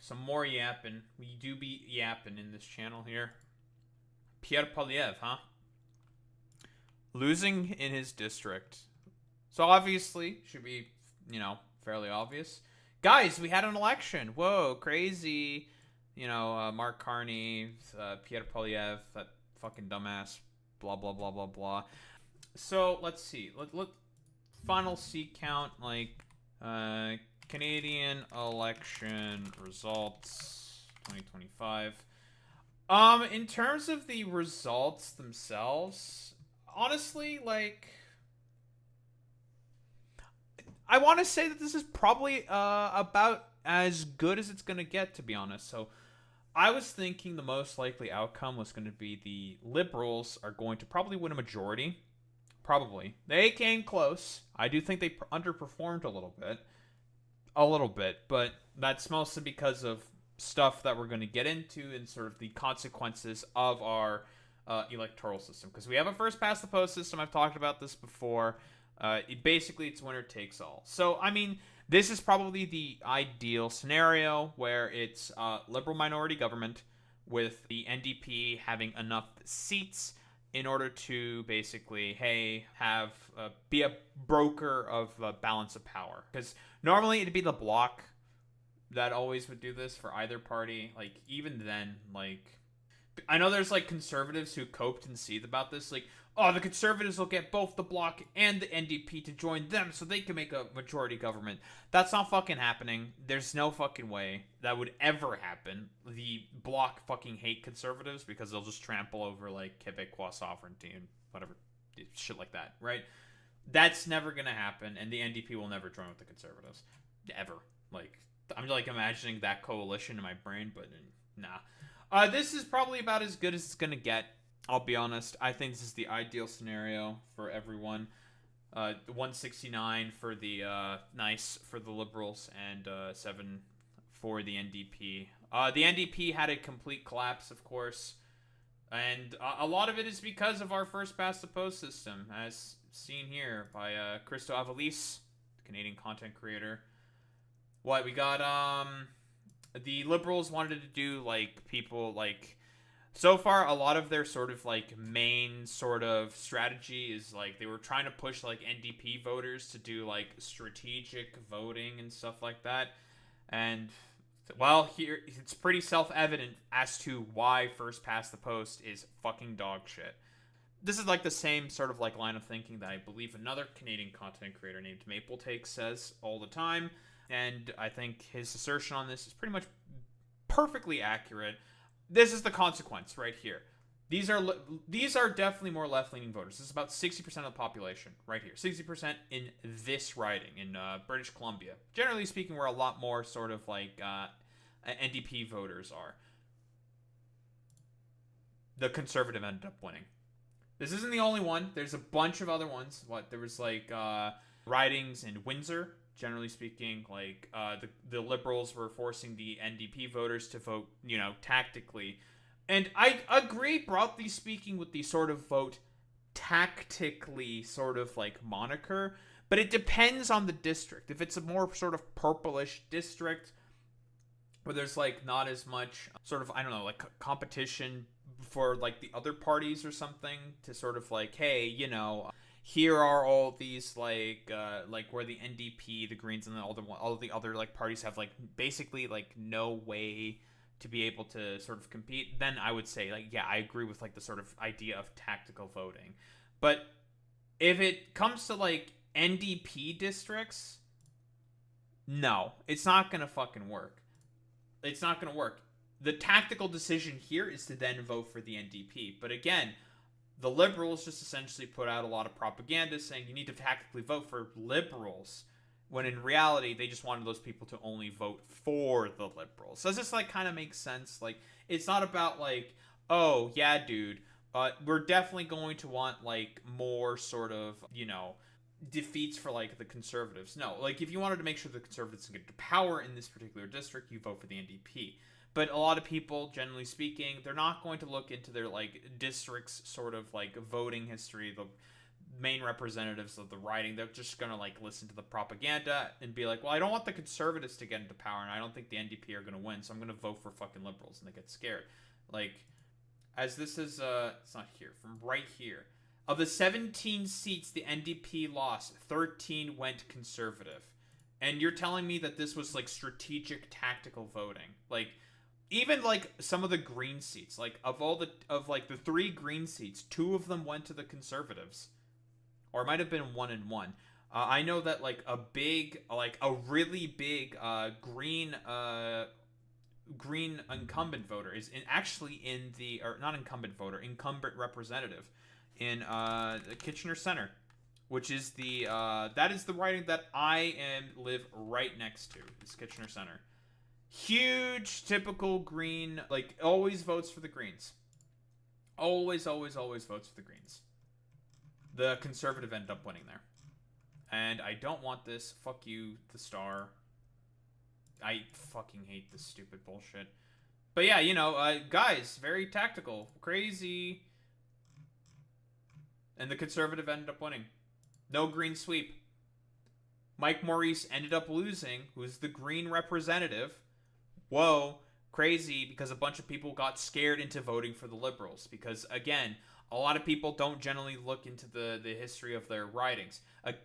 Some more yapping. We do be yapping in this channel here. Pierre Polyev, huh? Losing in his district. So obviously, should be, fairly obvious. Guys, we had an election. Whoa, crazy. Mark Carney, Pierre Polyev, that fucking dumbass. Blah, blah, blah, blah, blah. So, let's see. Let final seat count, Canadian election results 2025. In terms of the results themselves, honestly, I want to say that this is probably about as good as it's gonna get, to be honest. So, I was thinking the most likely outcome was going to be the Liberals are going to probably win a majority. Probably. They came close. I do think they underperformed a little bit. A little bit, but that's mostly because of stuff that we're going to get into and sort of the consequences of our electoral system. Because we have a first past the post system. I've talked about this before. Basically, it's winner takes all. So, I mean, this is probably the ideal scenario where it's liberal minority government with the NDP having enough seats in order to basically, hey, have be a broker of balance of power. Because normally it'd be the bloc that always would do this for either party. Like, even then, I know there's conservatives who coped and seethe about this. Oh, the conservatives will get both the bloc and the NDP to join them so they can make a majority government. That's not fucking happening. There's no fucking way that would ever happen. The bloc fucking hate conservatives because they'll just trample over Quebecois sovereignty and whatever shit like that, right? That's never gonna happen, and the NDP will never join with the conservatives, ever. I'm imagining that coalition in my brain, but nah. This is probably about as good as it's gonna get. I'll be honest. I think this is the ideal scenario for everyone. 169 for the nice for the Liberals and 7 for the NDP. The NDP had a complete collapse, of course, and a lot of it is because of our first past the post system, as seen here by Christo Avalis, Canadian content creator. What we got? The Liberals wanted to do people so far, a lot of their sort of main sort of strategy is they were trying to push NDP voters to do strategic voting and stuff like that. And well, here it's pretty self-evident as to why first past the post is fucking dog shit. This is the same sort of line of thinking that I believe another Canadian content creator named Maple Take says all the time, and I think his assertion on this is pretty much perfectly accurate. This is the consequence right here. These are definitely more left-leaning voters. This is about 60% of the population right here. 60% in this riding in British Columbia. Generally speaking, where a lot more sort of NDP voters are. The Conservative ended up winning. This isn't the only one. There's a bunch of other ones. There was ridings in Windsor. Generally speaking, the Liberals were forcing the NDP voters to vote, tactically. And I agree, broadly speaking, with the sort of vote tactically sort of moniker, but it depends on the district. If it's a more sort of purplish district where there's not as much sort of, I don't know, competition for the other parties or something to sort of hey, here are all these where the NDP, the Greens, and all the other parties have basically no way to be able to sort of compete. Then I would say yeah, I agree with the sort of idea of tactical voting. But if it comes to NDP districts, no, it's not gonna fucking work. It's not gonna work. The tactical decision here is to then vote for the NDP. But again, the Liberals just essentially put out a lot of propaganda saying you need to tactically vote for Liberals, when in reality they just wanted those people to only vote for the Liberals. Does this kind of make sense? It's not about oh yeah, dude, we're definitely going to want more sort of defeats for the Conservatives. No, if you wanted to make sure the Conservatives can get to power in this particular district, you vote for the NDP. But a lot of people, generally speaking, they're not going to look into their district's sort of voting history. main representatives of the riding, they're just gonna like listen to the propaganda and be like, well, I don't want the conservatives to get into power, and I don't think the NDP are gonna win, so I'm gonna vote for fucking liberals, and they get scared. Like, as this is it's not here, from right here. Of the 17 seats the NDP lost, 13 went conservative. And you're telling me that this was like strategic tactical voting. Like, even like some of the green seats, like of the 3 green seats, 2 of them went to the conservatives. Or it might have been 1 and 1. I know that like a really big green incumbent voter is actually in the, or not incumbent voter, incumbent representative in Kitchener Center, which is the that is the riding that I live right next to. Is Kitchener Center. Huge typical green, like always votes for the Greens. Always votes for the Greens. The conservative end up winning there. And I don't want this. Fuck you, the Star. I fucking hate this stupid bullshit. But yeah, you know, guys, very tactical. Crazy. And the conservative ended up winning. No green sweep. Mike Maurice ended up losing, who's the green representative. Whoa, crazy, because a bunch of people got scared into voting for the Liberals. Because, again, a lot of people don't generally look into the history of their ridings.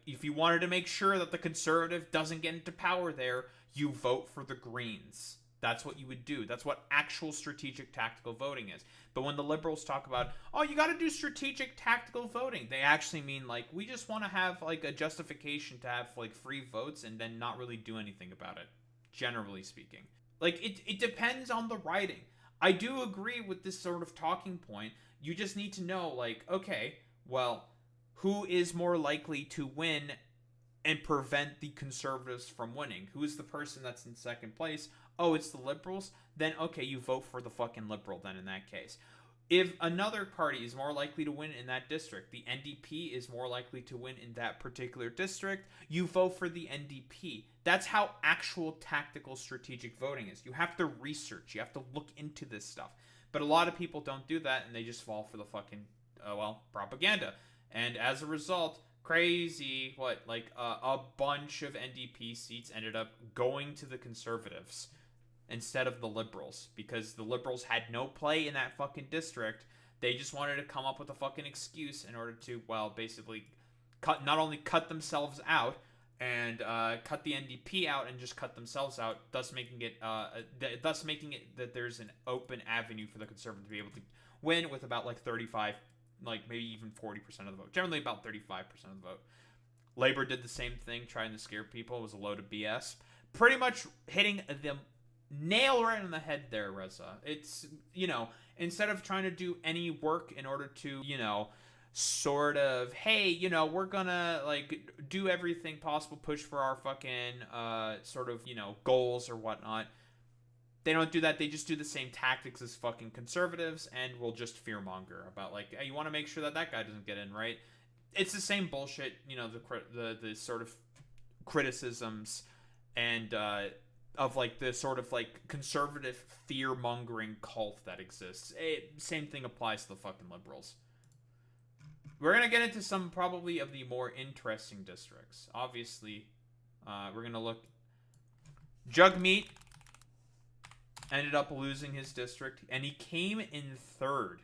If you wanted to make sure that the conservative doesn't get into power there, you vote for the Greens. That's what you would do. That's what actual strategic tactical voting is. But when the Liberals talk about, oh, you got to do strategic tactical voting, they actually mean, like, we just want to have, like, a justification to have, like, free votes and then not really do anything about it, generally speaking. Like, it depends on the riding. I do agree with this sort of talking point. You just need to know, like, okay, well, who is more likely to win and prevent the conservatives from winning? Who is the person that's in second place? Oh, it's the Liberals? Then, okay, you vote for the fucking Liberal then in that case. If another party is more likely to win in that district, the NDP is more likely to win in that particular district, you vote for the NDP. That's how actual tactical strategic voting is. You have to research. You have to look into this stuff. But a lot of people don't do that, and they just fall for the fucking, propaganda. And as a result, crazy, a bunch of NDP seats ended up going to the conservatives instead of the Liberals, because the Liberals had no play in that fucking district. They just wanted to come up with a fucking excuse in order to, basically not only cut themselves out and cut the NDP out and just cut themselves out, thus making it that there's an open avenue for the Conservatives to be able to win with about 35, maybe even 40% of the vote. Generally about 35% of the vote. Labor did the same thing, trying to scare people. It was a load of BS. Pretty much hitting the nail right on the head there, Reza. It's, instead of trying to do any work in order to, sort of, hey, we're gonna, do everything possible, push for our fucking, goals or whatnot. They don't do that. They just do the same tactics as fucking conservatives and will just fearmonger about, hey, you want to make sure that guy doesn't get in, right? It's the same bullshit, the sort of criticisms and, of the sort of conservative fear-mongering cult that exists. Same thing applies to the fucking Liberals. We're gonna get into some probably of the more interesting districts. Obviously, we're gonna look. Jagmeet ended up losing his district, and he came in third.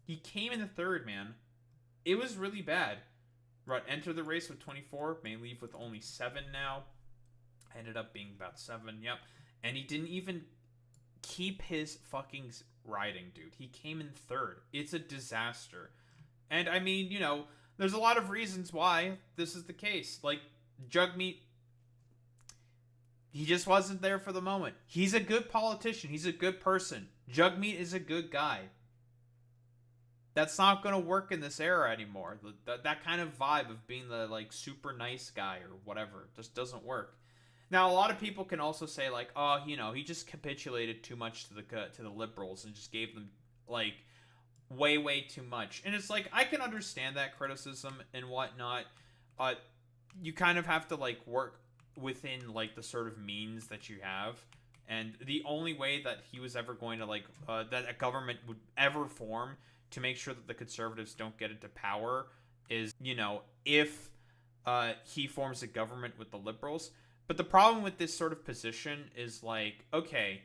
He came in the third, man. It was really bad. Rutt entered the race with 24, may leave with only 7 now. Ended up being about 7, yep. And he didn't even keep his fucking riding, dude. He came in third. It's a disaster. And, I mean, there's a lot of reasons why this is the case. Jagmeet, he just wasn't there for the moment. He's a good politician. He's a good person. Jagmeet is a good guy. That's not going to work in this era anymore. That kind of vibe of being the, super nice guy or whatever just doesn't work. Now, a lot of people can also say, he just capitulated too much to the Liberals and just gave them, way too much. And it's I can understand that criticism and whatnot. You kind of have to, work within, the sort of means that you have. And the only way that he was ever going to, that a government would ever form to make sure that the Conservatives don't get into power is, if he forms a government with the Liberals. But the problem with this sort of position is like, okay,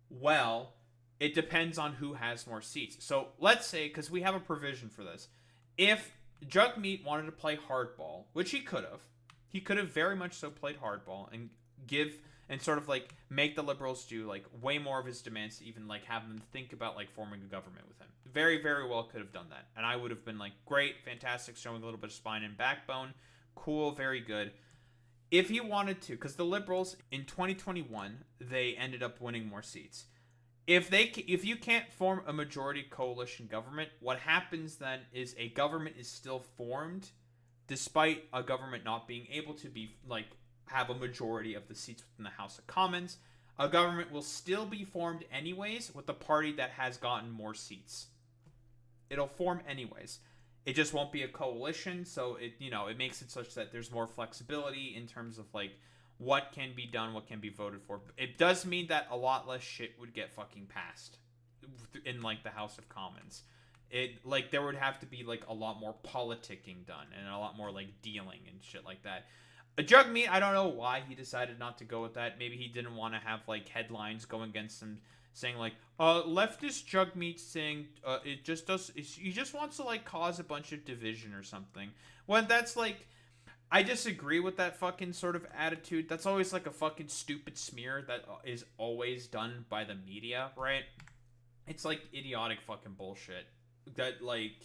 well, it depends on who has more seats. So let's say, because we have a provision for this, if Jagmeet wanted to play hardball, which he could have very much so played hardball and give and sort of like make the Liberals do like way more of his demands to even like have them think about like forming a government with him. Very, very well could have done that. And I would have been like, great, fantastic, showing a little bit of spine and backbone. Cool, very good. If he wanted to, because the Liberals in 2021, they ended up winning more seats. If you can't form a majority coalition government, what happens then is a government is still formed, despite a government not being able to be like have a majority of the seats within the House of Commons. A government will still be formed anyways with the party that has gotten more seats. It'll form anyways. It just won't be a coalition, so it makes it such that there's more flexibility in terms of like what can be done, what can be voted for. It does mean that a lot less shit would get fucking passed in like the House of Commons. It like there would have to be like a lot more politicking done and a lot more like dealing and shit like that. Jagmeet, I don't know why he decided not to go with that. Maybe he didn't want to have like headlines going against him saying like leftist Jagmeet saying he just wants to like cause a bunch of division or something. When that's like, I disagree with that fucking sort of attitude. That's always like a fucking stupid smear that is always done by the media, right? It's like idiotic fucking bullshit that like,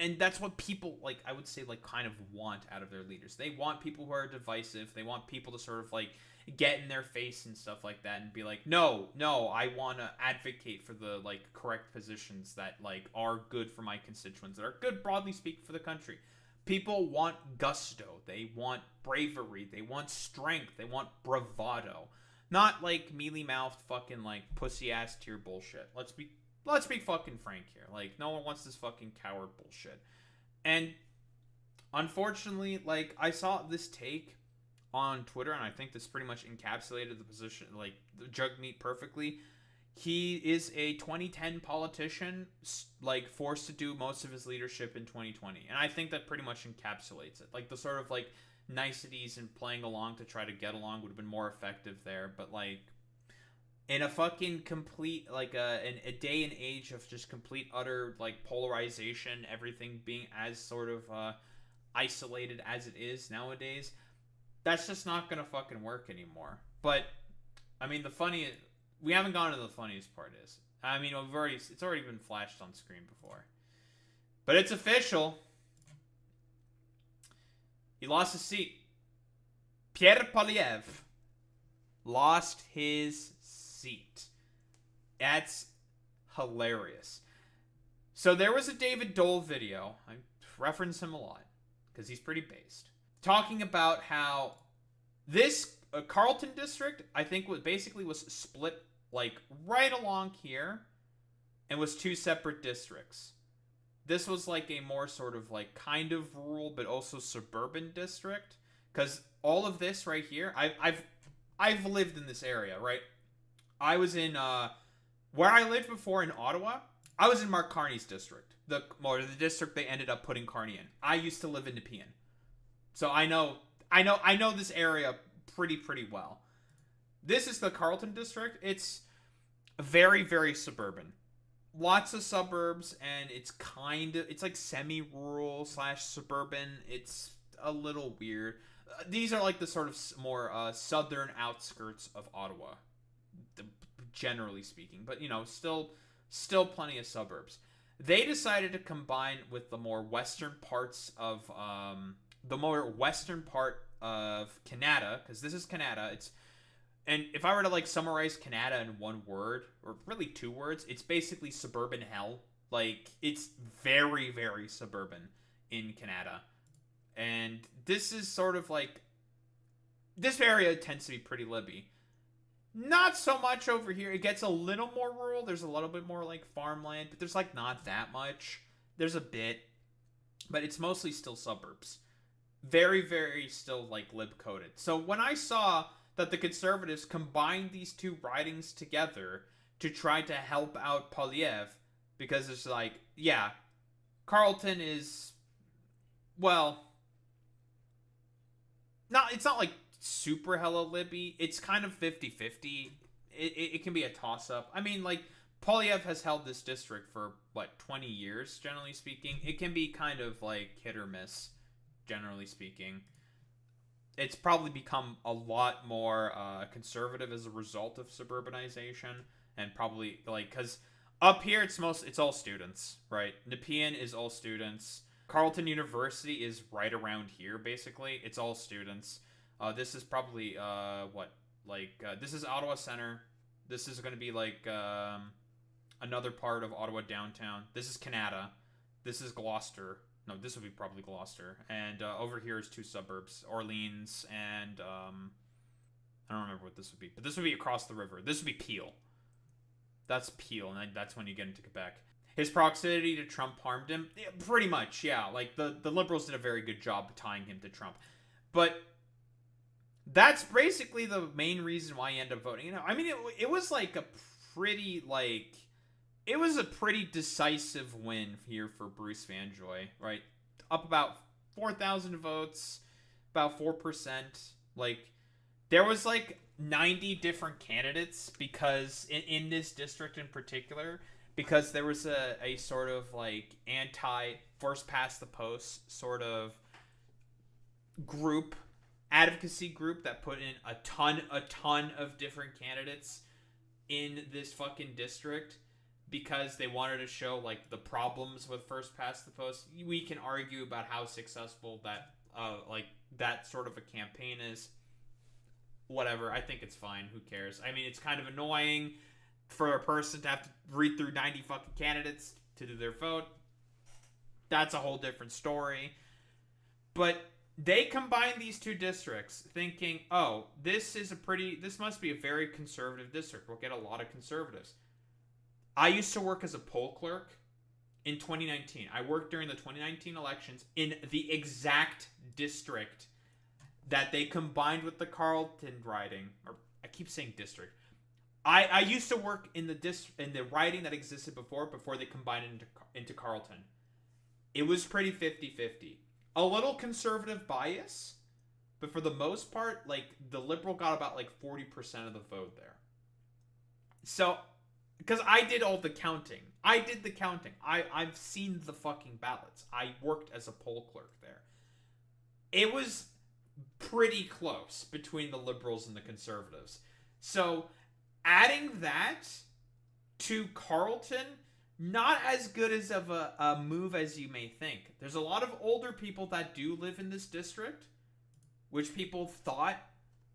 and that's what people like, I would say like kind of want out of their leaders. They want people who are divisive. They want people to sort of like get in their face and stuff like that and be like, no, I want to advocate for the like correct positions that like are good for my constituents, that are good broadly speaking for the country. People want gusto. They want bravery. They want strength. They want bravado. Not like mealy-mouthed fucking like pussy-ass tier bullshit. Let's be fucking frank here. Like, no one wants this fucking coward bullshit. And unfortunately, like, I saw this take on Twitter, and I think this pretty much encapsulated the position, like, Jagmeet perfectly. He is a 2010 politician, like, forced to do most of his leadership in 2020. And I think that pretty much encapsulates it. Like, the sort of, like, niceties and playing along to try to get along would have been more effective there. But, like, in a fucking complete, like, a day and age of just complete, utter, like, polarization, everything being as sort of isolated as it is nowadays, that's just not gonna fucking work anymore. But, I mean, we haven't gone to the funniest part is, I mean, it's already been flashed on screen before. But it's official. He lost his seat. Pierre Poilievre lost his seat. That's hilarious. So there was a David Dole video. I reference him a lot because he's pretty based. Talking about how this Carleton district, I think, was split like right along here and was two separate districts. This was like a more sort of like kind of rural but also suburban district, because all of this right here, I've lived in this area, right? I was in where I lived before in Ottawa. I was in Mark Carney's district, the district they ended up putting Carney in. I used to live in Nepean, so I know this area pretty well. This is the Carleton district. It's very, very suburban. Lots of suburbs, and it's like semi-rural / suburban. It's a little weird. These are like the sort of more southern outskirts of Ottawa, generally speaking. But, still plenty of suburbs. They decided to combine with the more western parts of, Canada, because this is Canada. And if I were to like summarize Canada in one word, or really two words, it's basically suburban hell. Like, it's very, very suburban in Canada. And this is sort of like, this area tends to be pretty Libby. Not so much over here. It gets a little more rural. There's a little bit more like farmland, but there's like not that much. There's a bit, but it's mostly still suburbs. Very, very still like lib-coded. So when I saw that the Conservatives combined these two ridings together to try to help out Poilievre, because it's like, yeah, Carleton is well, not it's not like super hella Libby. It's kind of 50-50. It can be a toss up. I mean, like Polyev has held this district for what 20 years, generally speaking. It can be kind of like hit or miss, generally speaking. It's probably become a lot more conservative as a result of suburbanization, and probably like because up here it's all students, right? Nepean is all students. Carleton University is right around here, basically. It's all students. This is probably this is Ottawa Center. This is going to be like another part of Ottawa downtown. This is Canada. This is Gloucester. No, this would be probably Gloucester. And over here is two suburbs, Orleans and I don't remember what this would be, but this would be across the river. This would be Peel. That's Peel, and that's when you get into Quebec. His proximity to Trump harmed him. Yeah, pretty much, yeah. Like the Liberals did a very good job tying him to Trump, but that's basically the main reason why he ended up voting. You know, I mean, it was like a pretty like it was a pretty decisive win here for Bruce Vanjoy, right? Up about 4,000 votes, about 4%. Like there was like 90 different candidates because in this district in particular, because there was a sort of like anti first past the post sort of group, advocacy group that put in a ton of different candidates in this fucking district because they wanted to show like the problems with first past the post. We can argue about how successful that like that sort of a campaign is. Whatever, I think it's fine. Who cares? I mean, it's kind of annoying for a person to have to read through 90 fucking candidates to do their vote. That's a whole different story. But they combined these two districts thinking, oh, this must be a very conservative district. We'll get a lot of conservatives. I used to work as a poll clerk in 2019. I worked during the 2019 elections in the exact district that they combined with the Carleton riding. Or I keep saying district. I used to work in the riding that existed before they combined it into Carleton. It was pretty 50-50. A little conservative bias, but for the most part, like the Liberal got about like 40% of the vote there. So, because I did all the counting. I did the counting. I've seen the fucking ballots. I worked as a poll clerk there. It was pretty close between the Liberals and the Conservatives. So, adding that to Carleton, not as good as of a move as you may think. There's a lot of older people that do live in this district, which people thought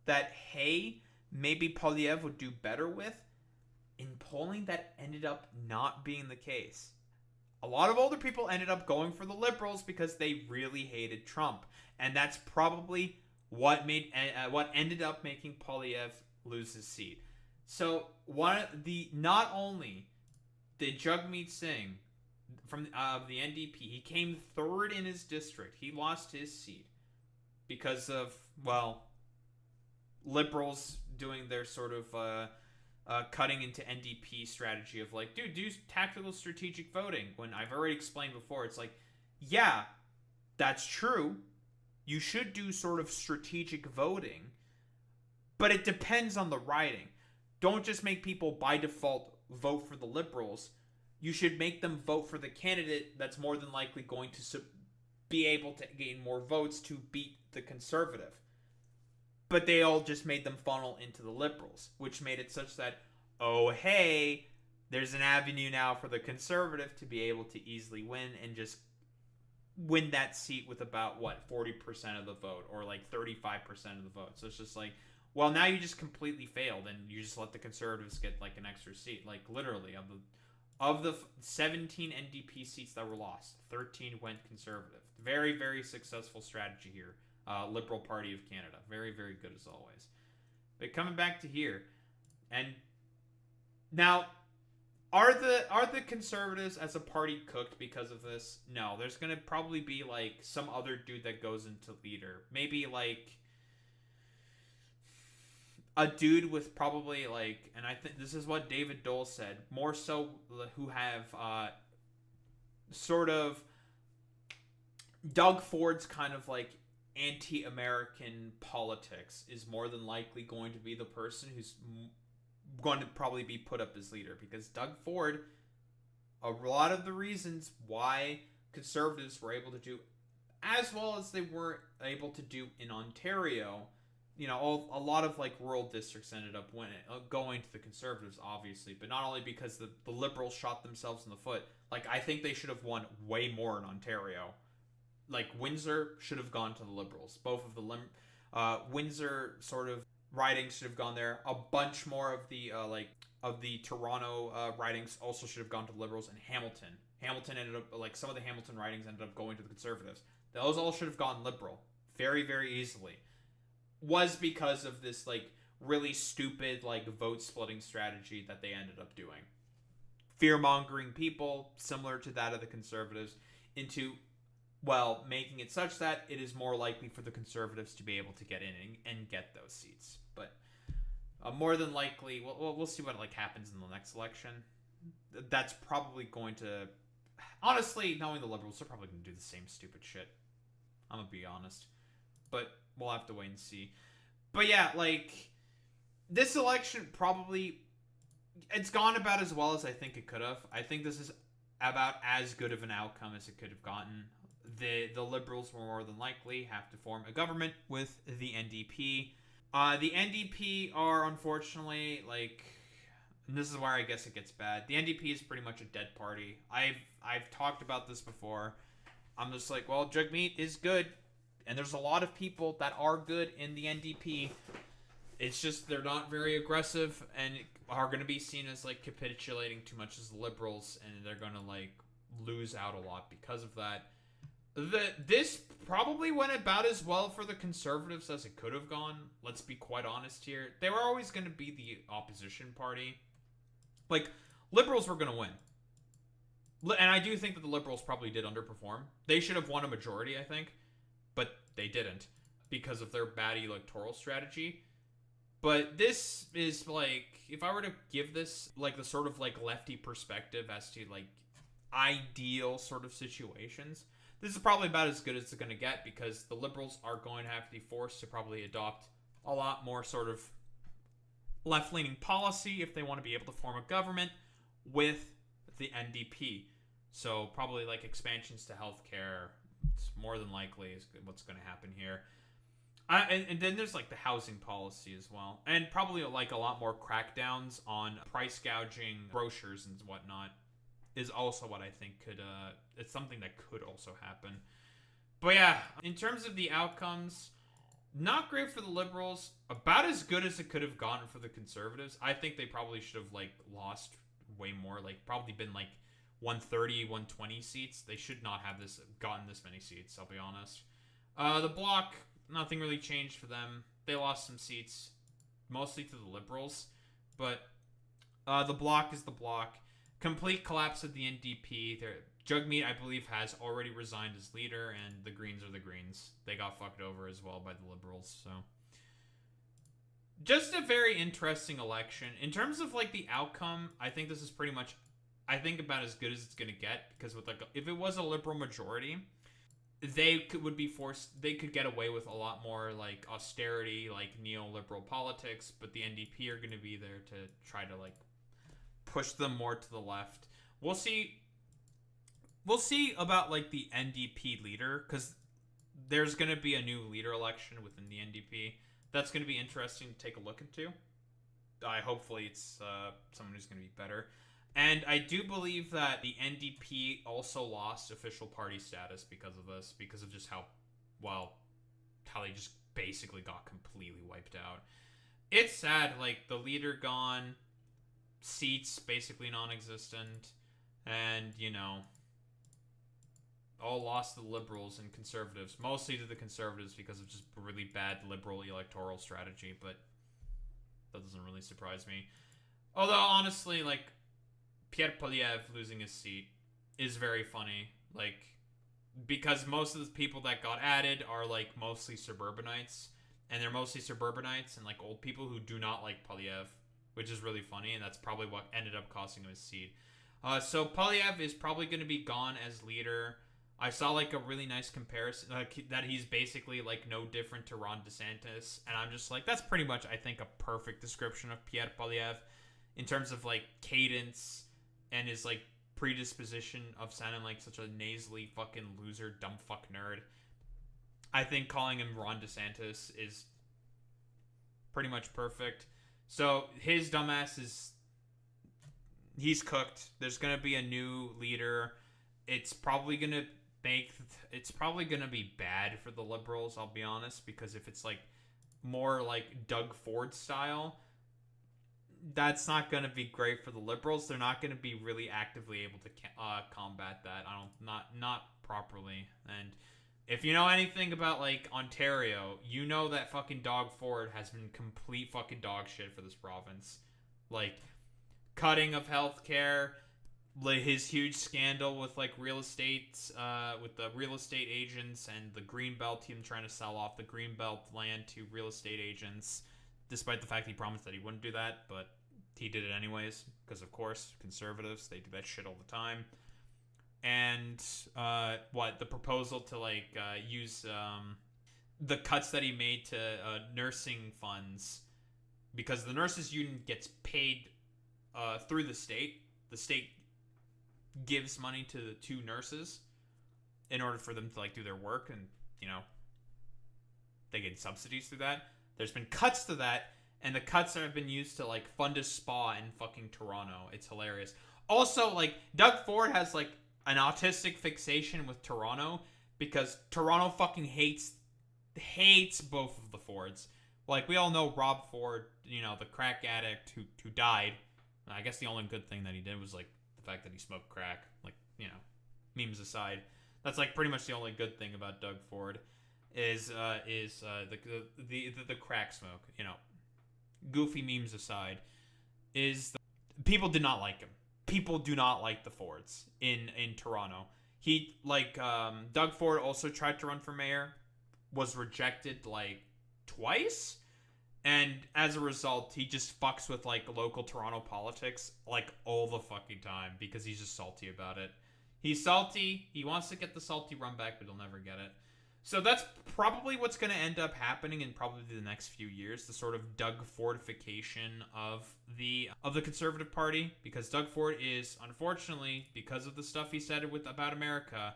that, hey, maybe Poilievre would do better with. In polling, that ended up not being the case. A lot of older people ended up going for the Liberals because they really hated Trump. And that's probably what ended up making Poilievre lose his seat. So not only did Jagmeet Singh from the NDP, he came third in his district. He lost his seat because of Liberals doing their sort of cutting into NDP strategy of like, dude, do tactical strategic voting. When I've already explained before, it's like, yeah, that's true. You should do sort of strategic voting, but it depends on the riding. Don't just make people by default vote for the Liberals. You should make them vote for the candidate that's more than likely going to be able to gain more votes to beat the Conservative. But they all just made them funnel into the Liberals, which made it such that, oh, hey, there's an avenue now for the Conservative to be able to easily win and just win that seat with about, 40% of the vote or like 35% of the vote. So it's just like, well, now you just completely failed and you just let the Conservatives get like an extra seat. Like literally of the 17 NDP seats that were lost, 13 went Conservative. Very, very successful strategy here. Liberal Party of Canada. Very, very good as always. But coming back to here, and now, are the Conservatives as a party cooked because of this? No, there's gonna probably be like some other dude that goes into leader. Maybe like a dude with probably like, and I think this is what David Dole said, more so who have sort of Doug Ford's kind of like anti-American politics is more than likely going to be the person who's going to probably be put up as leader, because Doug Ford, a lot of the reasons why conservatives were able to do as well as they weren't able to do in Ontario, a lot of like rural districts ended up going to the conservatives, obviously, but not only because the liberals shot themselves in the foot. Like, I think they should have won way more in Ontario. Like, Windsor should have gone to the liberals. Both of the Windsor sort of ridings should have gone there. A bunch more of the Toronto ridings also should have gone to the liberals. And Hamilton ended up, like, some of the Hamilton ridings ended up going to the conservatives. Those all should have gone liberal very, very easily. Was because of this like really stupid like vote splitting strategy that they ended up doing, fear mongering people similar to that of the conservatives into, well, making it such that it is more likely for the conservatives to be able to get in and get those seats. But more than likely, we'll see what like happens in the next election. That's probably going to, honestly, knowing the liberals, they're probably going to do the same stupid shit. I'm gonna be honest, but we'll have to wait and see. But yeah, like, this election probably, it's gone about as well as I think it could have. I think this is about as good of an outcome as it could have gotten. The liberals will more than likely have to form a government with the NDP. The NDP are unfortunately like, and this is where I guess it gets bad. The NDP is pretty much a dead party. I've talked about this before. I'm just like, well, Jagmeet is good, and there's a lot of people that are good in the NDP. It's just they're not very aggressive and are going to be seen as like capitulating too much as the liberals, and they're going to like lose out a lot because of that. This probably went about as well for the conservatives as it could have gone. Let's be quite honest here. They were always going to be the opposition party. Like, liberals were going to win. And I do think that the liberals probably did underperform. They should have won a majority, I think, but they didn't because of their bad electoral strategy. But this is like, if I were to give this like the sort of like lefty perspective as to like ideal sort of situations, this is probably about as good as it's going to get, because the liberals are going to have to be forced to probably adopt a lot more sort of left-leaning policy if they want to be able to form a government with the NDP. So probably like expansions to healthcare. It's more than likely is what's going to happen here. And then there's like the housing policy as well, and probably like a lot more crackdowns on price gouging brochures and whatnot is also what I think could it's something that could also happen. But yeah, in terms of the outcomes, not great for the liberals, about as good as it could have gone for the conservatives. I think they probably should have like lost way more, like probably been like 130, 120 seats. They should not have gotten this many seats, I'll be honest. The Bloc, nothing really changed for them. They lost some seats, mostly to the liberals, but the Bloc is the Bloc. Complete collapse of the NDP. Jagmeet, I believe, has already resigned as leader, and the Greens are the Greens. They got fucked over as well by the liberals, so just a very interesting election. In terms of like the outcome, I think this is pretty much, I think, about as good as it's gonna get, because with like, if it was a liberal majority, they could get away with a lot more like austerity, like neoliberal politics, but the NDP are gonna be there to try to like push them more to the left. We'll see about like the NDP leader, because there's gonna be a new leader election within the NDP. That's going to be interesting to take a look into. Hopefully it's someone who's going to be better. And I do believe that the NDP also lost official party status because of this, because of just how they just basically got completely wiped out. It's sad, like, the leader gone, seats basically non-existent, and, all lost to the liberals and conservatives, mostly to the conservatives because of just really bad liberal electoral strategy, but that doesn't really surprise me. Although, honestly, like, Pierre Poilievre losing his seat is very funny, like, because most of the people that got added are, like, mostly suburbanites, and they're mostly suburbanites and, like, old people who do not like Poilievre, which is really funny, and that's probably what ended up costing him his seat. So Poilievre is probably going to be gone as leader. I saw like a really nice comparison, that he's basically like no different to Ron DeSantis, and I'm just like, that's pretty much, I think, a perfect description of Pierre Poilievre in terms of like cadence and his like predisposition of sounding like such a nasally fucking loser, dumb fuck nerd. I think calling him Ron DeSantis is pretty much perfect. So his dumbass is, he's cooked. There's gonna be a new leader. It's probably gonna it's probably gonna be bad for the Liberals. I'll be honest, because if it's like more like Doug Ford style, that's not gonna be great for the Liberals. They're not gonna be really actively able to combat that. I don't not properly. And if you know anything about like Ontario, you know that fucking Doug Ford has been complete fucking dog shit for this province. Like cutting of healthcare, like his huge scandal with like real estate, with the real estate agents and the Greenbelt, him trying to sell off the Greenbelt land to real estate agents, despite the fact he promised that he wouldn't do that, but he did it anyways, because of course, conservatives, they do that shit all the time. And the proposal to like use the cuts that he made to nursing funds, because the nurses union gets paid through the state. The state gives money to the two nurses in order for them to like do their work, and they get subsidies through that. There's been cuts to that, and the cuts have been used to like fund a spa in fucking Toronto. It's hilarious. Also, like Doug Ford has like an autistic fixation with Toronto, because Toronto fucking hates both of the Fords. Like we all know Rob Ford, the crack addict who died. I guess the only good thing that he did was like the fact that he smoked crack. Like, memes aside, that's like pretty much the only good thing about Doug Ford is the crack smoke. Goofy memes aside, people did not like him. People do not like the Fords in Toronto. He Doug Ford also tried to run for mayor, was rejected like twice, and as a result, he just fucks with like local Toronto politics like all the fucking time, because he's just salty about it. He's salty. He wants to get the salty run back, but he'll never get it. So that's probably what's going to end up happening in probably the next few years, the sort of Doug Fordification of the Conservative Party, because Doug Ford is, unfortunately, because of the stuff he said about America,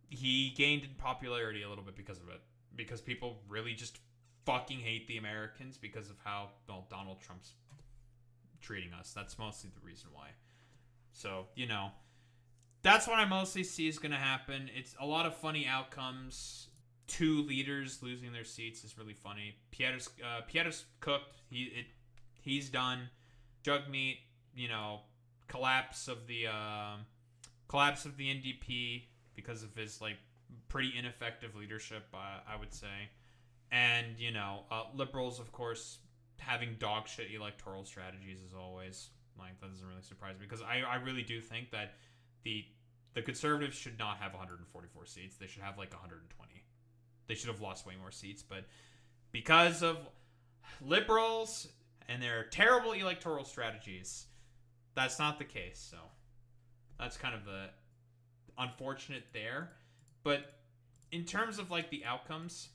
he gained in popularity a little bit because of it, because people really just fucking hate the Americans because of how Donald Trump's treating us. That's mostly the reason why. So, that's what I mostly see is going to happen. It's a lot of funny outcomes. Two leaders losing their seats is really funny. Pierre's cooked. He's done. Jagmeet, collapse of the NDP because of his like pretty ineffective leadership, I would say. And Liberals, of course, having dog shit electoral strategies as always. Like that doesn't really surprise me, because I really do think that the Conservatives should not have 144 seats. They should have like 120. They should have lost way more seats, but because of Liberals and their terrible electoral strategies, that's not the case. So that's kind of the unfortunate there. But in terms of like the outcomes,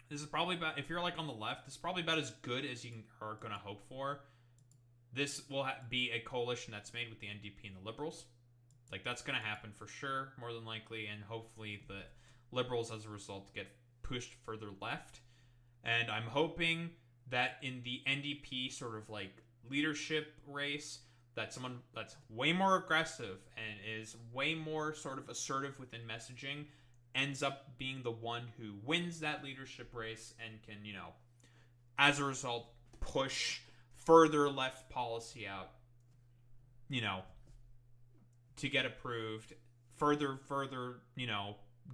this is probably about, if you're like on the left, this is probably about as good as you are going to hope for. This will be a coalition that's made with the NDP and the Liberals. Like, that's going to happen for sure, more than likely, and hopefully the Liberals, as a result, get pushed further left. And I'm hoping that in the NDP sort of, like, leadership race, that someone that's way more aggressive and is way more sort of assertive within messaging ends up being the one who wins that leadership race and can, as a result, push further left policy out, to get approved, further,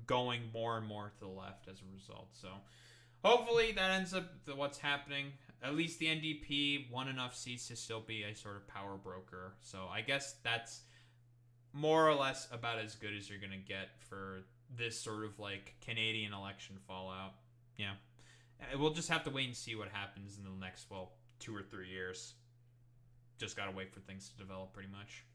going more and more to the left as a result. So hopefully that ends up what's happening. At least the NDP won enough seats to still be a sort of power broker. So I guess that's more or less about as good as you're going to get for this sort of like Canadian election fallout. Yeah. We'll just have to wait and see what happens in the next, 2 or 3 years. Just got to wait for things to develop pretty much.